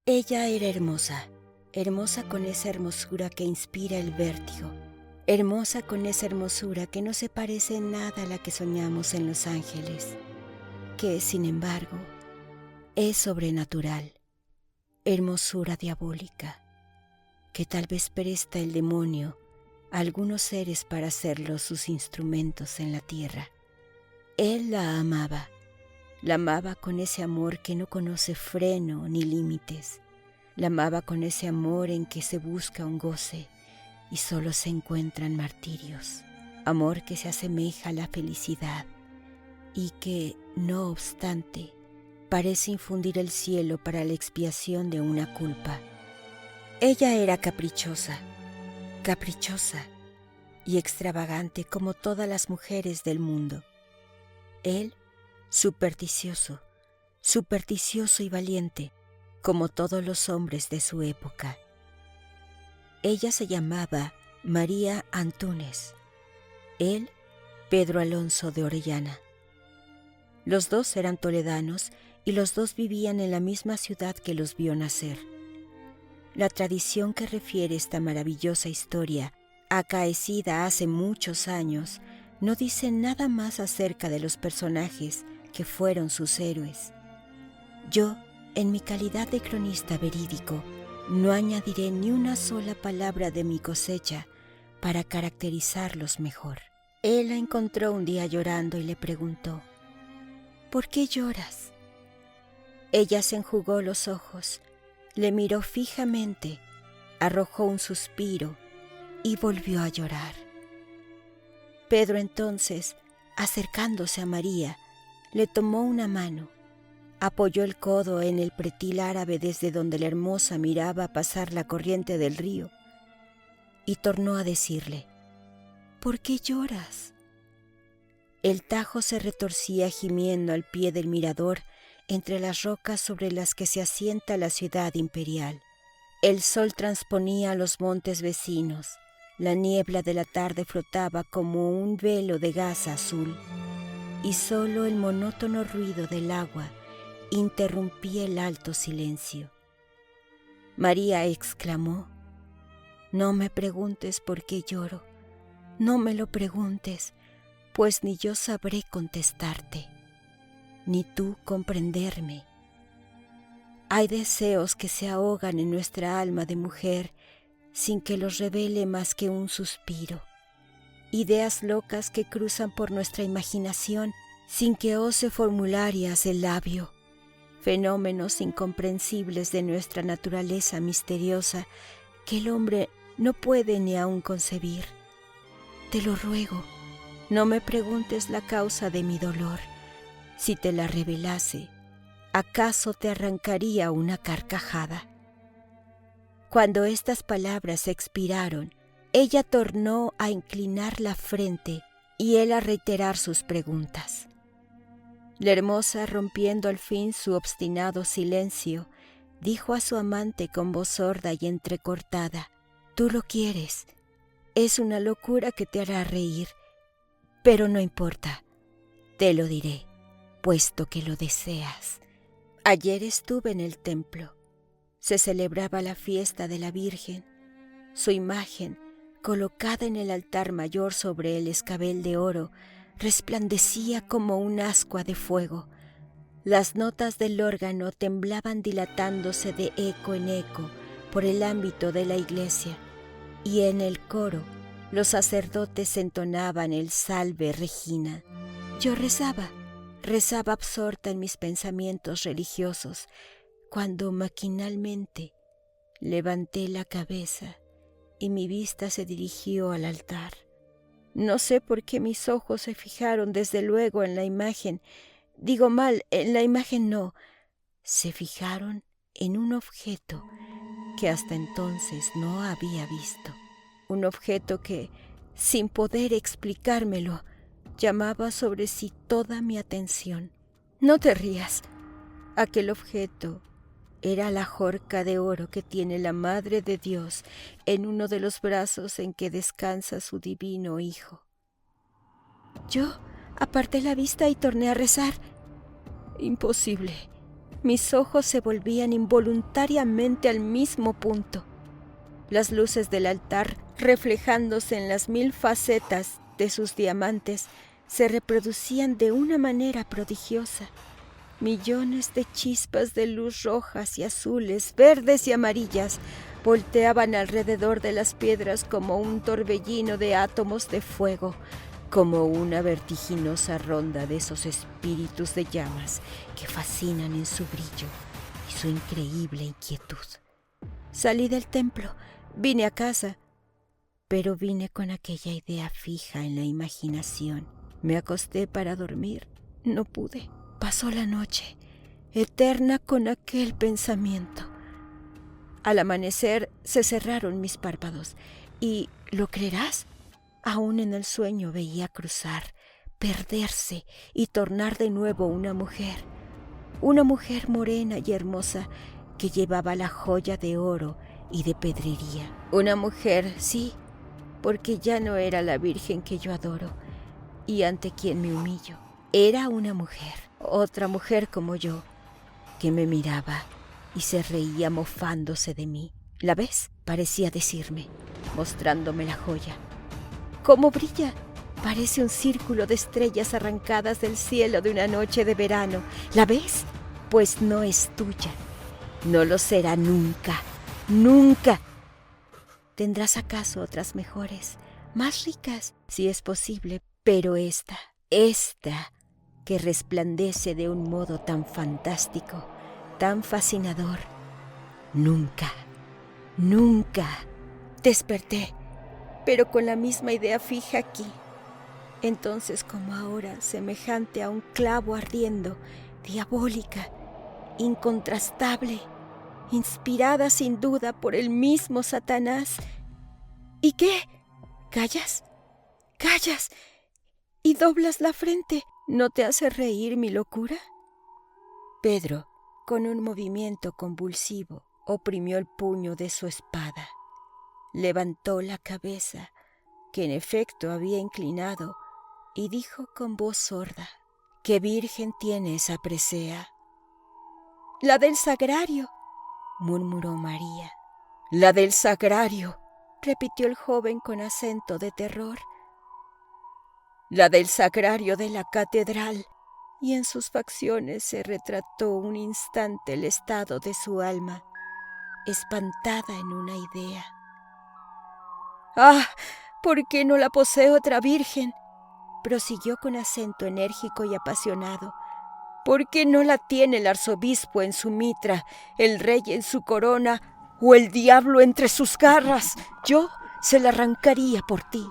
Ella era hermosa, hermosa con esa hermosura que inspira el vértigo, hermosa con esa hermosura que no se parece en nada a la que soñamos en los ángeles, que, sin embargo, es sobrenatural, hermosura diabólica, que tal vez presta el demonio a algunos seres para hacerlos sus instrumentos en la tierra. Él la amaba con ese amor que no conoce freno ni límites. La amaba con ese amor en que se busca un goce y solo se encuentran martirios. Amor que se asemeja a la felicidad y que, no obstante, parece infundir el cielo para la expiación de una culpa. Ella era caprichosa y extravagante como todas las mujeres del mundo. Él, supersticioso y valiente, como todos los hombres de su época. Ella se llamaba María Antúnez, él Pedro Alonso de Orellana. Los dos eran toledanos y los dos vivían en la misma ciudad que los vio nacer. La tradición que refiere esta maravillosa historia, acaecida hace muchos años, no dice nada más acerca de los personajes que fueron sus héroes. Yo, en mi calidad de cronista verídico, no añadiré ni una sola palabra de mi cosecha para caracterizarlos mejor. Él la encontró un día llorando y le preguntó: ¿por qué lloras? Ella se enjugó los ojos, le miró fijamente, arrojó un suspiro y volvió a llorar. Pedro entonces, acercándose a María, le tomó una mano, apoyó el codo en el pretil árabe desde donde la hermosa miraba pasar la corriente del río y tornó a decirle: ¿por qué lloras? El Tajo se retorcía gimiendo al pie del mirador entre las rocas sobre las que se asienta la ciudad imperial. El sol transponía los montes vecinos, la niebla de la tarde flotaba como un velo de gasa azul y solo el monótono ruido del agua interrumpía el alto silencio. María exclamó: no me preguntes por qué lloro, no me lo preguntes, pues ni yo sabré contestarte, ni tú comprenderme. Hay deseos que se ahogan en nuestra alma de mujer sin que los revele más que un suspiro, ideas locas que cruzan por nuestra imaginación sin que ose formularias el labio, fenómenos incomprensibles de nuestra naturaleza misteriosa que el hombre no puede ni aún concebir. Te lo ruego, no me preguntes la causa de mi dolor. Si te la revelase, ¿acaso te arrancaría una carcajada? Cuando estas palabras expiraron, ella tornó a inclinar la frente y él a reiterar sus preguntas. La hermosa, rompiendo al fin su obstinado silencio, dijo a su amante con voz sorda y entrecortada: tú lo quieres, es una locura que te hará reír, pero no importa, te lo diré, puesto que lo deseas. Ayer estuve en el templo. Se celebraba la fiesta de la Virgen. Su imagen, colocada en el altar mayor sobre el escabel de oro, resplandecía como un ascua de fuego. Las notas del órgano temblaban dilatándose de eco en eco por el ámbito de la iglesia, y en el coro los sacerdotes entonaban el Salve Regina. Yo rezaba absorta en mis pensamientos religiosos, cuando maquinalmente levanté la cabeza y mi vista se dirigió al altar. No sé por qué mis ojos se fijaron desde luego en la imagen. Digo mal, en la imagen no. Se fijaron en un objeto que hasta entonces no había visto. Un objeto que, sin poder explicármelo, llamaba sobre sí toda mi atención. No te rías. Aquel objeto era la jorca de oro que tiene la Madre de Dios en uno de los brazos en que descansa su divino Hijo. Yo aparté la vista y torné a rezar. Imposible. Mis ojos se volvían involuntariamente al mismo punto. Las luces del altar, reflejándose en las 1000 facetas de sus diamantes, se reproducían de una manera prodigiosa. Millones de chispas de luz rojas y azules, verdes y amarillas volteaban alrededor de las piedras como un torbellino de átomos de fuego, como una vertiginosa ronda de esos espíritus de llamas que fascinan en su brillo y su increíble inquietud. Salí del templo, vine a casa, pero vine con aquella idea fija en la imaginación. Me acosté para dormir, no pude. Pasó la noche, eterna con aquel pensamiento. Al amanecer se cerraron mis párpados y, ¿lo creerás?, aún en el sueño veía cruzar, perderse y tornar de nuevo una mujer morena y hermosa que llevaba la joya de oro y de pedrería. Una mujer, sí, porque ya no era la Virgen que yo adoro y ante quien me humillo. Era una mujer, otra mujer como yo, que me miraba y se reía mofándose de mí. ¿La ves?, parecía decirme, mostrándome la joya. ¿Cómo brilla? Parece un círculo de estrellas arrancadas del cielo de una noche de verano. ¿La ves? Pues no es tuya. No lo será nunca, nunca. ¿Tendrás acaso otras mejores, más ricas, si es posible? Pero esta que resplandece de un modo tan fantástico, tan fascinador, nunca, nunca. Desperté, pero con la misma idea fija aquí. Entonces, como ahora, semejante a un clavo ardiendo, diabólica, incontrastable, inspirada sin duda por el mismo Satanás. ¿Y qué? ¿Callas? ¿Callas? ¿Y doblas la frente? ¿No te hace reír mi locura? Pedro, con un movimiento convulsivo, oprimió el puño de su espada. Levantó la cabeza, que en efecto había inclinado, y dijo con voz sorda: ¿Qué virgen tiene esa presea? La del sagrario, murmuró María. La del sagrario, repitió el joven con acento de terror. La del sagrario de la catedral. Y en sus facciones se retrató un instante el estado de su alma, espantada en una idea. ¡Ah! ¿Por qué no la posee otra virgen?, prosiguió con acento enérgico y apasionado. ¿Por qué no la tiene el arzobispo en su mitra, el rey en su corona o el diablo entre sus garras? Yo se la arrancaría por ti,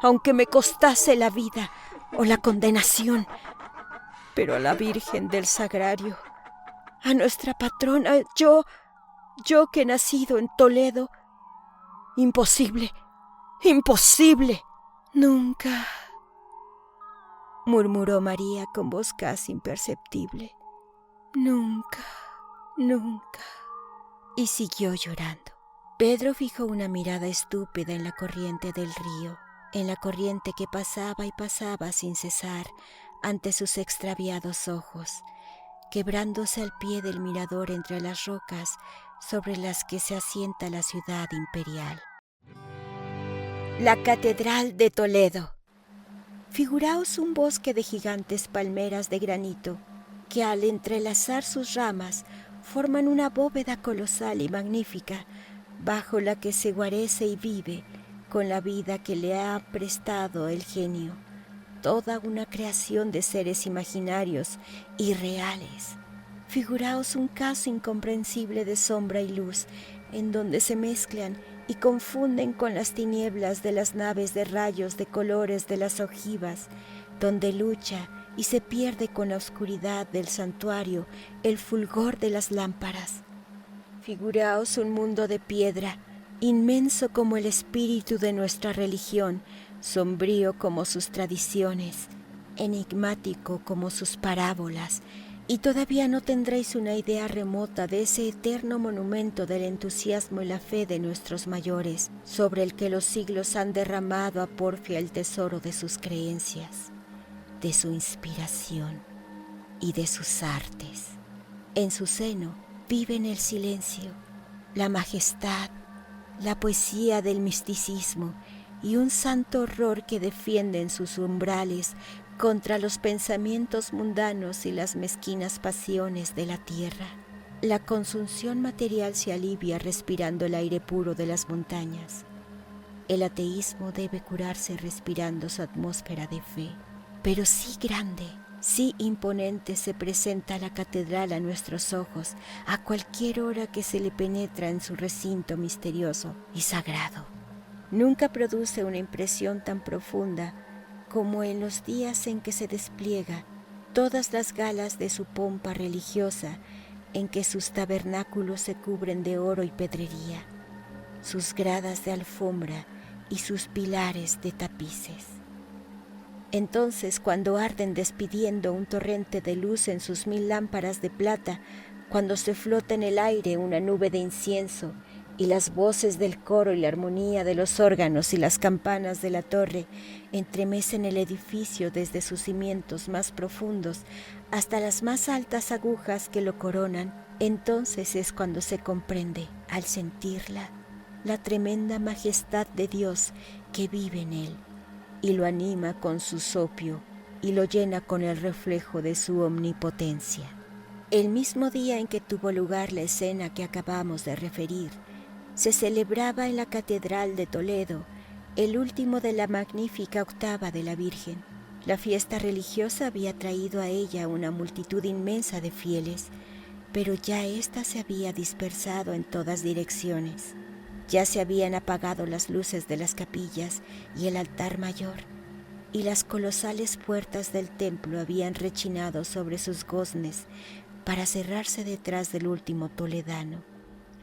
aunque me costase la vida o la condenación. Pero a la Virgen del Sagrario, a nuestra patrona, yo que he nacido en Toledo, imposible, imposible. Nunca, murmuró María con voz casi imperceptible. Nunca, nunca. Y siguió llorando. Pedro fijó una mirada estúpida en la corriente del río, en la corriente que pasaba y pasaba sin cesar ante sus extraviados ojos, quebrándose al pie del mirador entre las rocas sobre las que se asienta la ciudad imperial. La Catedral de Toledo. Figuraos un bosque de gigantes palmeras de granito que al entrelazar sus ramas forman una bóveda colosal y magnífica, bajo la que se guarece y vive, con la vida que le ha prestado el genio, toda una creación de seres imaginarios y reales. Figuraos un caso incomprensible de sombra y luz, en donde se mezclan y confunden con las tinieblas de las naves de rayos de colores de las ojivas, donde lucha y se pierde con la oscuridad del santuario el fulgor de las lámparas. Figuraos un mundo de piedra, inmenso como el espíritu de nuestra religión, sombrío como sus tradiciones, enigmático como sus parábolas, y todavía no tendréis una idea remota de ese eterno monumento del entusiasmo y la fe de nuestros mayores, sobre el que los siglos han derramado a porfia el tesoro de sus creencias, de su inspiración y de sus artes. En su seno viven el silencio, la majestad, la poesía del misticismo y un santo horror que defiende en sus umbrales contra los pensamientos mundanos y las mezquinas pasiones de la tierra. La consunción material se alivia respirando el aire puro de las montañas. El ateísmo debe curarse respirando su atmósfera de fe. Pero sí grande, sí imponente se presenta la catedral a nuestros ojos a cualquier hora que se le penetra en su recinto misterioso y sagrado. Nunca produce una impresión tan profunda como en los días en que se despliega todas las galas de su pompa religiosa, en que sus tabernáculos se cubren de oro y pedrería, sus gradas de alfombra y sus pilares de tapices. Entonces, cuando arden despidiendo un torrente de luz en sus 1000 lámparas de plata, cuando se flota en el aire una nube de incienso, y las voces del coro y la armonía de los órganos y las campanas de la torre entremecen el edificio desde sus cimientos más profundos hasta las más altas agujas que lo coronan, entonces es cuando se comprende, al sentirla, la tremenda majestad de Dios que vive en él, y lo anima con su sopio y lo llena con el reflejo de su omnipotencia. El mismo día en que tuvo lugar la escena que acabamos de referir, se celebraba en la Catedral de Toledo el último de la magnífica octava de la Virgen. La fiesta religiosa había traído a ella una multitud inmensa de fieles, pero ya ésta se había dispersado en todas direcciones. Ya se habían apagado las luces de las capillas y el altar mayor, y las colosales puertas del templo habían rechinado sobre sus goznes para cerrarse detrás del último toledano,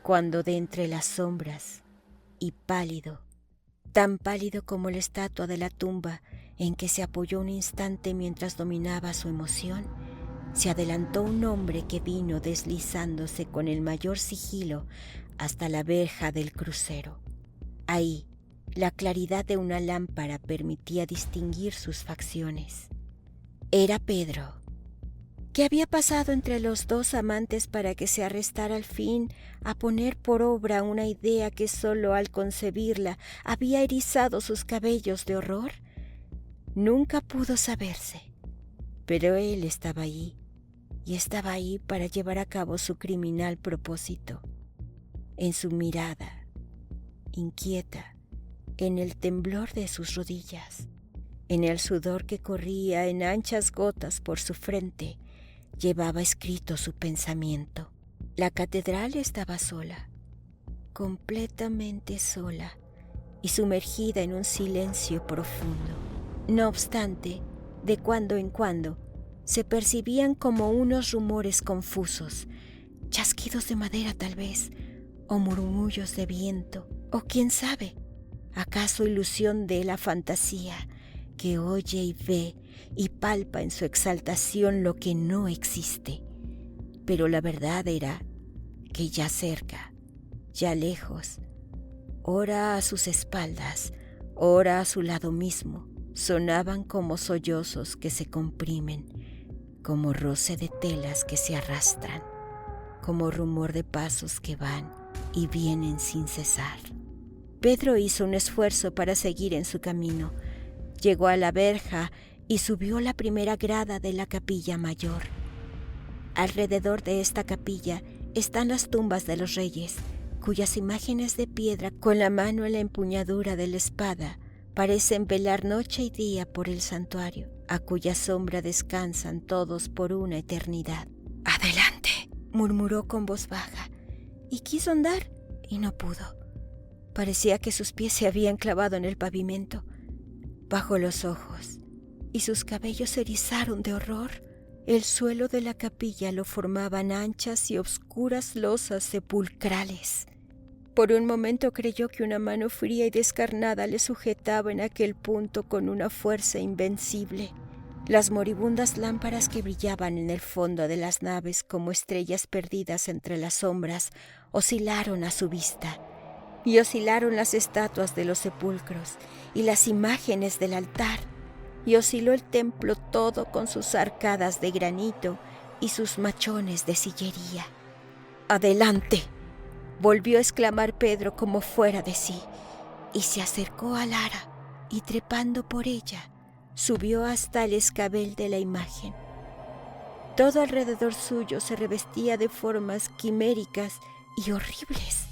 cuando de entre las sombras, y pálido, tan pálido como la estatua de la tumba en que se apoyó un instante mientras dominaba su emoción, se adelantó un hombre que vino deslizándose con el mayor sigilo hasta la verja del crucero. Ahí, la claridad de una lámpara permitía distinguir sus facciones. Era Pedro. ¿Qué había pasado entre los dos amantes para que se arrestara al fin a poner por obra una idea que solo al concebirla había erizado sus cabellos de horror? Nunca pudo saberse, pero él estaba allí, y estaba ahí para llevar a cabo su criminal propósito. En su mirada, inquieta, en el temblor de sus rodillas, en el sudor que corría en anchas gotas por su frente, llevaba escrito su pensamiento. La catedral estaba sola, completamente sola y sumergida en un silencio profundo. No obstante, de cuando en cuando se percibían como unos rumores confusos, chasquidos de madera tal vez, o murmullos de viento, o quién sabe, acaso ilusión de la fantasía que oye y ve y palpa en su exaltación lo que no existe. Pero la verdad era que ya cerca, ya lejos, ora a sus espaldas, ora a su lado mismo, sonaban como sollozos que se comprimen, como roce de telas que se arrastran, como rumor de pasos que van y vienen sin cesar. Pedro hizo un esfuerzo para seguir en su camino. Llegó a la verja y subió la primera grada de la capilla mayor. Alrededor de esta capilla están las tumbas de los reyes, cuyas imágenes de piedra con la mano en la empuñadura de la espada parecen velar noche y día por el santuario, a cuya sombra descansan todos por una eternidad. «Adelante», murmuró con voz baja, y quiso andar y no pudo. Parecía que sus pies se habían clavado en el pavimento. Bajó los ojos y sus cabellos se erizaron de horror. El suelo de la capilla lo formaban anchas y obscuras losas sepulcrales. Por un momento creyó que una mano fría y descarnada le sujetaba en aquel punto con una fuerza invencible. Las moribundas lámparas que brillaban en el fondo de las naves como estrellas perdidas entre las sombras oscilaron a su vista, y oscilaron las estatuas de los sepulcros y las imágenes del altar, y osciló el templo todo con sus arcadas de granito y sus machones de sillería. «¡Adelante!», volvió a exclamar Pedro como fuera de sí, y se acercó a Lara, y trepando por ella, subió hasta el escabel de la imagen. Todo alrededor suyo se revestía de formas quiméricas y horribles.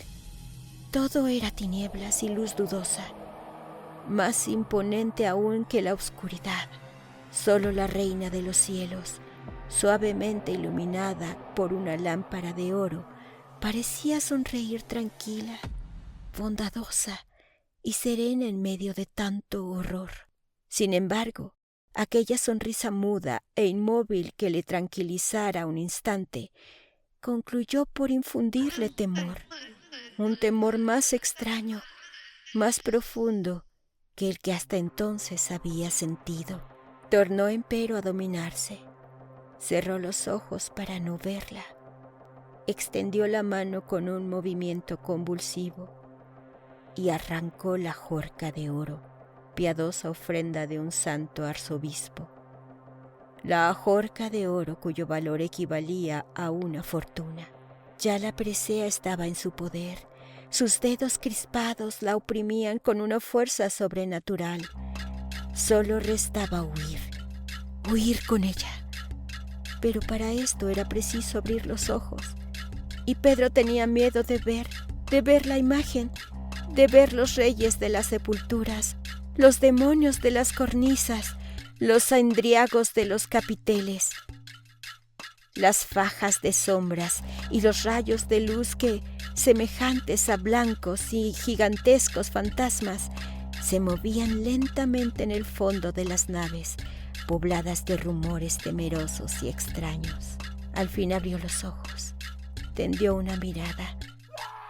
Todo era tinieblas y luz dudosa, más imponente aún que la oscuridad. Solo la reina de los cielos, suavemente iluminada por una lámpara de oro, parecía sonreír tranquila, bondadosa y serena en medio de tanto horror. Sin embargo, aquella sonrisa muda e inmóvil que le tranquilizara un instante, concluyó por infundirle temor, un temor más extraño, más profundo que el que hasta entonces había sentido. Tornó empero a dominarse, cerró los ojos para no verla, extendió la mano con un movimiento convulsivo y arrancó la jorca de oro, piadosa ofrenda de un santo arzobispo. La jorca de oro cuyo valor equivalía a una fortuna. Ya la presea estaba en su poder. Sus dedos crispados la oprimían con una fuerza sobrenatural. Solo restaba huir con ella. Pero para esto era preciso abrir los ojos. Y Pedro tenía miedo de ver la imagen, de ver los reyes de las sepulturas, los demonios de las cornisas, los endriagos de los capiteles, las fajas de sombras y los rayos de luz que, semejantes a blancos y gigantescos fantasmas, se movían lentamente en el fondo de las naves, pobladas de rumores temerosos y extraños. Al fin abrió los ojos, tendió una mirada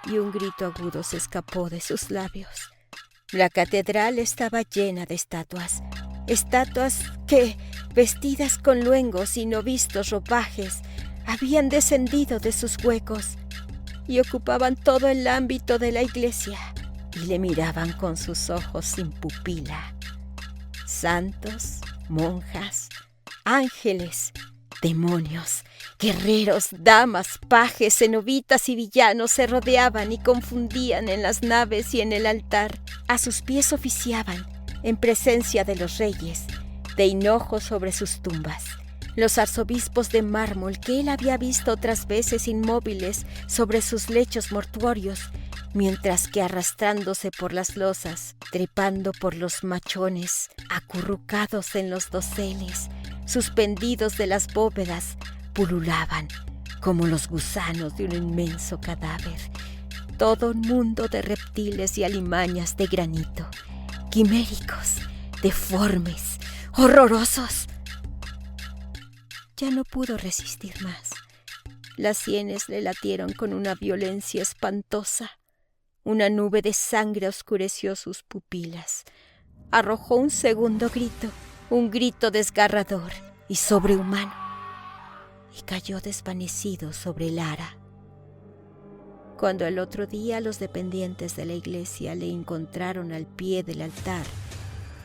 y un grito agudo se escapó de sus labios. La catedral estaba llena de estatuas que, vestidas con luengos y no vistos ropajes, habían descendido de sus huecos y ocupaban todo el ámbito de la iglesia y le miraban con sus ojos sin pupila. Santos, monjas, ángeles, demonios, guerreros, damas, pajes, cenobitas y villanos se rodeaban y confundían en las naves y en el altar. A sus pies oficiaban, en presencia de los reyes, de hinojo sobre sus tumbas, los arzobispos de mármol que él había visto otras veces inmóviles sobre sus lechos mortuorios, mientras que arrastrándose por las losas, trepando por los machones, acurrucados en los doseles, suspendidos de las bóvedas, pululaban como los gusanos de un inmenso cadáver. Todo un mundo de reptiles y alimañas de granito, quiméricos, deformes, horrorosos. Ya no pudo resistir más. Las sienes le latieron con una violencia espantosa. Una nube de sangre oscureció sus pupilas. Arrojó un segundo grito, un grito desgarrador y sobrehumano, y cayó desvanecido sobre Lara. Cuando el otro día los dependientes de la iglesia le encontraron al pie del altar,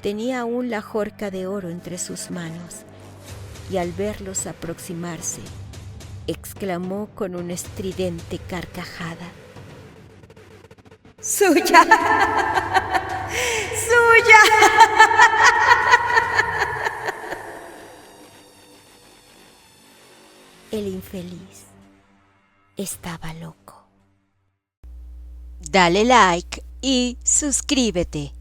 tenía aún la jorca de oro entre sus manos, y al verlos aproximarse, exclamó con una estridente carcajada: ¡Suya! ¡Suya! El infeliz estaba loco. Dale like y suscríbete.